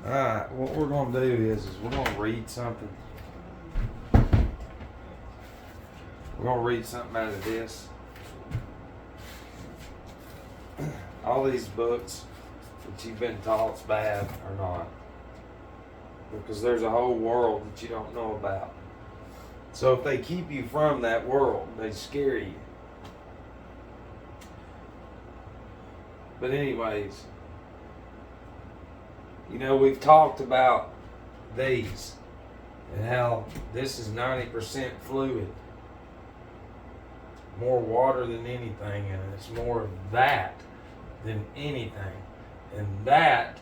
Alright, what we're going to do is we're going to read something. We're going to read something out of this. All these books that you've been taught's bad or not. Because there's a whole world that you don't know about. So if they keep you from that world, they scare you. But anyways, you know, we've talked about these and how this is 90% fluid. More water than anything, and it's more of that than anything. And that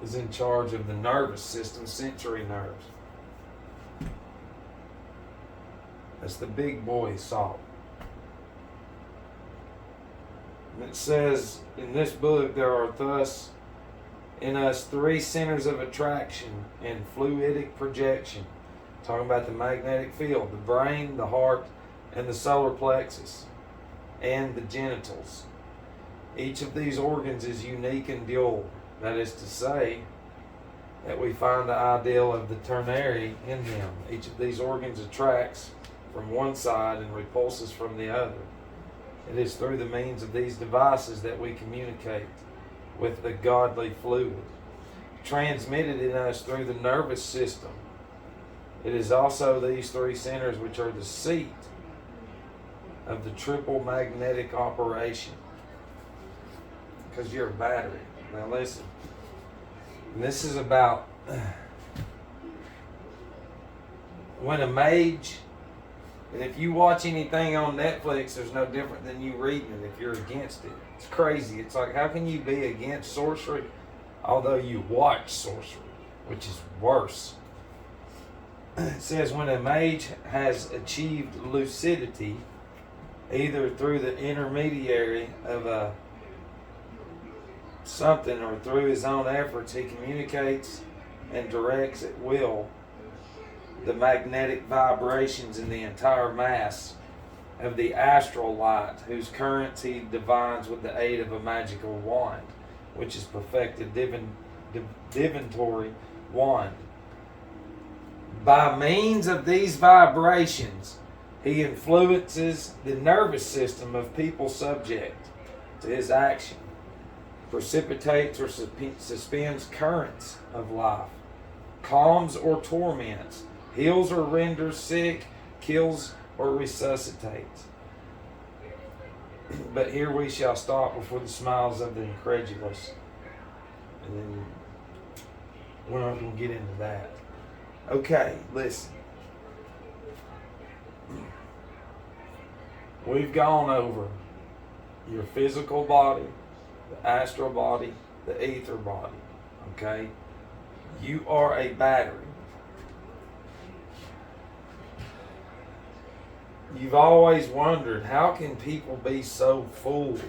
is in charge of the nervous system, sensory nerves. That's the big boy salt. And it says in this book, there are thus in us 3 centers of attraction and fluidic projection. Talking about the magnetic field, the brain, the heart, and the solar plexus, and the genitals. Each of these organs is unique and dual. That is to say, that we find the ideal of the ternary in them. Each of these organs attracts from one side and repulses from the other. It is through the means of these devices that we communicate with the godly fluid, transmitted in us through the nervous system. It is also these 3 centers which are the seat of the triple magnetic operation. Because you're a battery. Now listen, this is about when a mage, and if you watch anything on Netflix, there's no different than you reading it if you're against it. It's crazy. It's like, how can you be against sorcery although you watch sorcery, which is worse. It says when a mage has achieved lucidity, either through the intermediary of a something or through his own efforts, he communicates and directs at will the magnetic vibrations in the entire mass of the astral light, whose currents he divines with the aid of a magical wand, which is perfected divinatory wand. By means of these vibrations, he influences the nervous system of people subject to his action, precipitates or suspends currents of life, calms or torments, heals or renders sick, kills or resuscitates. But here we shall stop before the smiles of the incredulous. And then we're not going to get into that. Okay, listen. We've gone over your physical body, the astral body, the ether body. Okay? You are a battery. You've always wondered, how can people be so fooled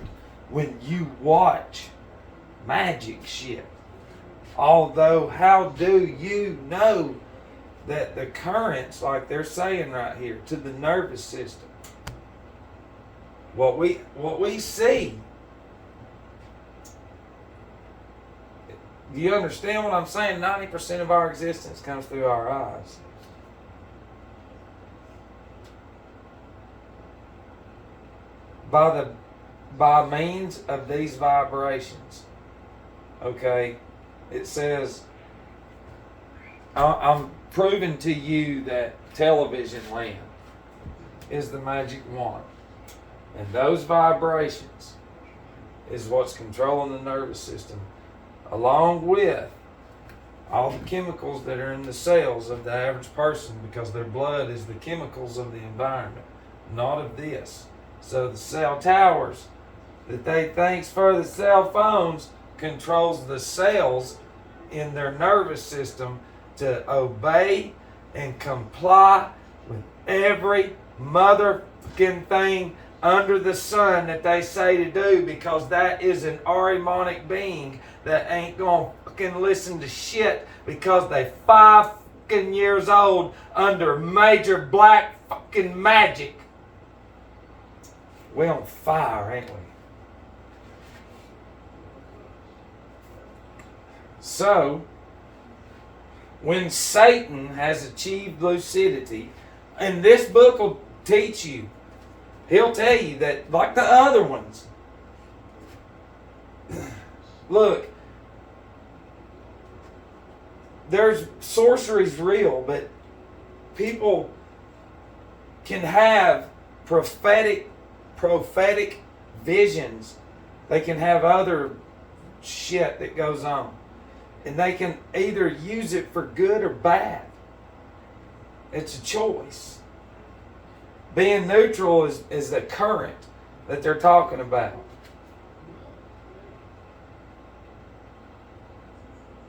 when you watch magic shit? Although, how do you know that the currents, like they're saying right here, to the nervous system, what we see, do you understand what I'm saying? 90% of our existence comes through our eyes. By means of these vibrations, okay, it says, I'm proving to you that television land is the magic wand. And those vibrations is what's controlling the nervous system, along with all the chemicals that are in the cells of the average person, because their blood is the chemicals of the environment, not of this. So the cell towers that they think's for the cell phones controls the cells in their nervous system to obey and comply with every motherfucking thing under the sun that they say to do, because that is an Ahrimanic being that ain't gonna fucking listen to shit because they 5 fucking years old under major black fucking magic. We on fire, ain't we? So, when Satan has achieved lucidity, and this book will teach you, he'll tell you that, like the other ones, look, sorcery's real, but people can have prophetic visions. They can have other shit that goes on. And they can either use it for good or bad. It's a choice. Being neutral is the current that they're talking about.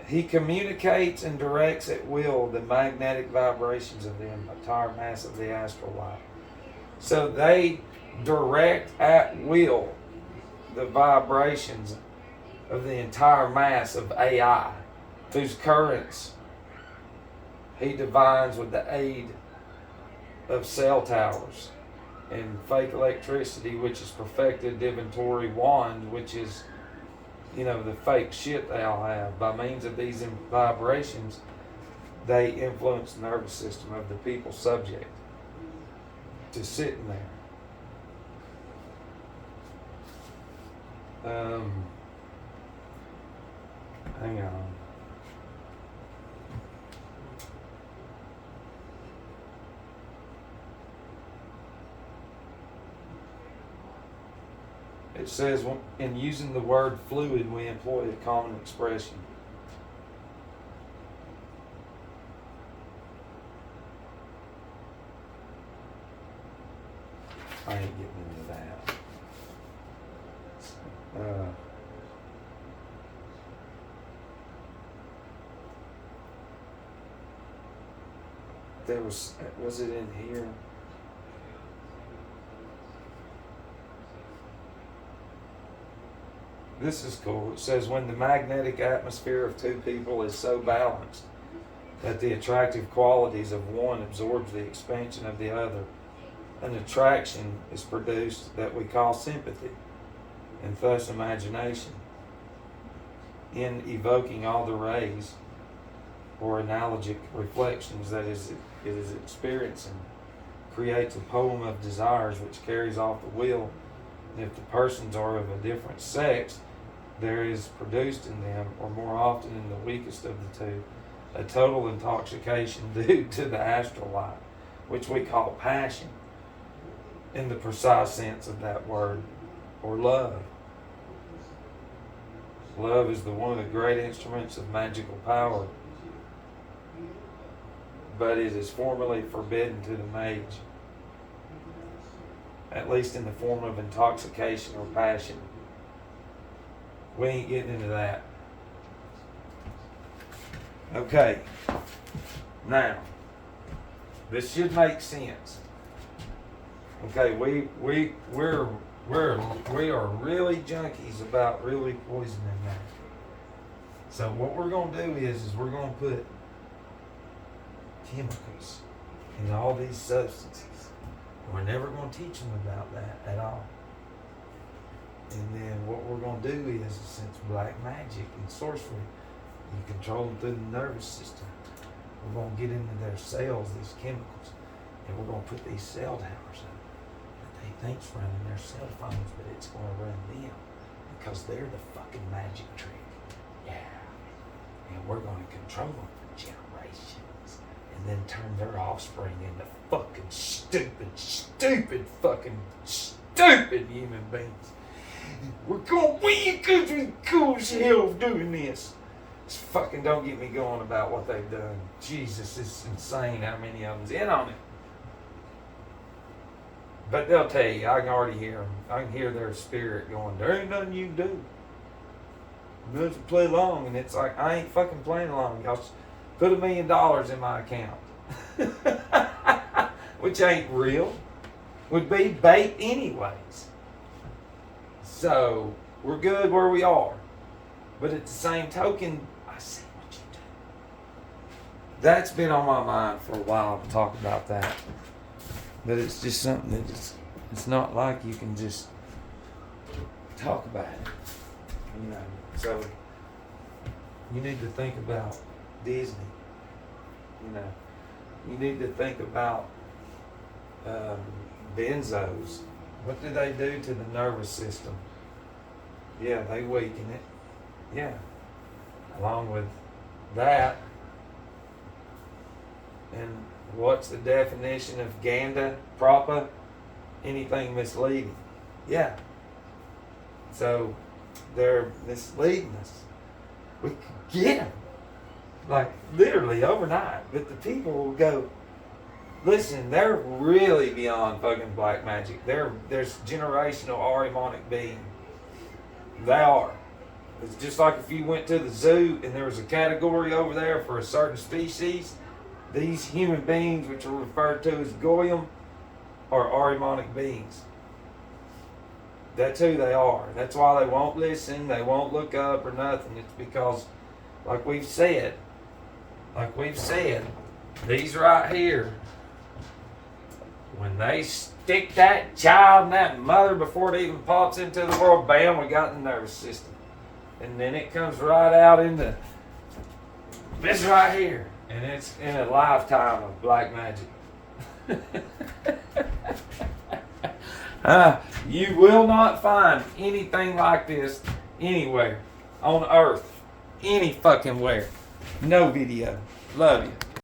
He communicates and directs at will the magnetic vibrations of the entire mass of the astral light. So they direct at will the vibrations of the entire mass of AI, whose currents he divines with the aid of cell towers and fake electricity, which is perfected divinatory wands, which is, the fake shit they all have. By means of these vibrations, they influence the nervous system of the people subject to sitting there. Hang on. It says, in using the word fluid, we employ a common expression. I ain't getting into that. Was it in here? This is cool. It says, when the magnetic atmosphere of two people is so balanced that the attractive qualities of one absorbs the expansion of the other, an attraction is produced that we call sympathy, and thus imagination. In evoking all the rays or analogic reflections that it is experiencing, creates a poem of desires which carries off the will. And if the persons are of a different sex, there is produced in them, or more often in the weakest of the two, a total intoxication due to the astral light, which we call passion, in the precise sense of that word, or love. Love is one of the great instruments of magical power, but it is formally forbidden to the mage, at least in the form of intoxication or passion. We ain't getting into that. Okay. Now, this should make sense. Okay, we are really junkies about really poisoning that. So what we're gonna do is we're gonna put chemicals in all these substances. We're never gonna teach them about that at all. And then what we're going to do is, since black magic and sorcery, you control them through the nervous system, we're going to get into their cells, these chemicals, and we're going to put these cell towers up that they think's running their cell phones, but it's going to run them because they're the fucking magic trick. Yeah. And we're going to control them for generations and then turn their offspring into fucking stupid human beings. We're going to win because we're cool as hell doing this. Just fucking don't get me going about what they've done. Jesus, it's insane how many of them's in on it. But they'll tell you, I can already hear them. I can hear their spirit going, there ain't nothing you can do. You have to play along. And it's like, I ain't fucking playing along. Y'all put $1 million in my account. Which ain't real. Would be bait anyways. So, we're good where we are. But at the same token, I see what you do. That's been on my mind for a while to talk about that. But it's just something that it's not like you can just talk about it. So, You need to think about Disney. You know, you need to think about benzos. What do they do to the nervous system? Yeah, they weaken it. Yeah. Along with that, and what's the definition of Ganda, Propa? Anything misleading. Yeah. So they're misleading us. We could get them, like literally overnight. But the people will go, listen, they're really beyond fucking black magic. There's generational Ahrimanic being. They are. It's just like if you went to the zoo and there was a category over there for a certain species, these human beings, which are referred to as Goyim, are Ahrimanic beings. That's who they are. That's why they won't listen, they won't look up or nothing. It's because, like we've said, these right here, when they stick that child and that mother before it even pops into the world, bam, we got the nervous system. And then it comes right out into this right here. And it's in a lifetime of black magic. You will not find anything like this anywhere on earth. Any fucking where. No video. Love you.